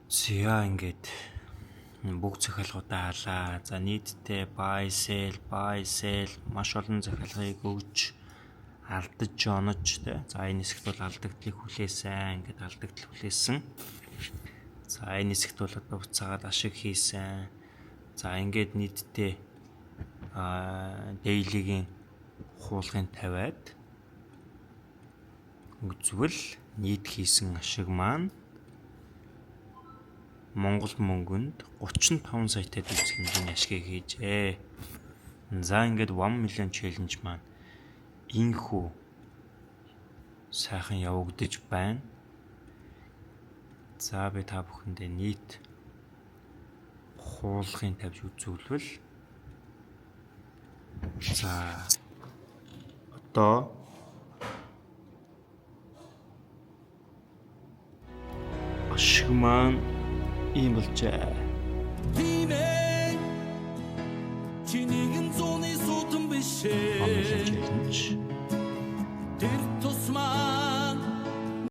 Зя ингээд бүх захиалгуудаа халаа. За нийтдээ buy sell маш олон захиалгыг өгж алдаж онож тэ. За энэ хэсэгт бол алдагдлыг хүлээсэн. Ингээд алдагдал хүлээсэн. За энэ хэсэгт бол одоо буцаагаад ашиг хийсэн. За ингээд нийтдээ daily-гийн хуулгын тавиад үзвэл нийт хийсэн ашиг маань Монгол мөнгөнд 35 саятай төгс хэмжээний ашгийг хийжээ. За ингээд 1 million challenge маань инхүү сайхан явагдаж байна. За би та бүхэндээ нийт хуулгын тавьж үзүүлвэл за одоо ашиг маань ийм болжээ. Чиний зуны сутан биш ээ. Challenge.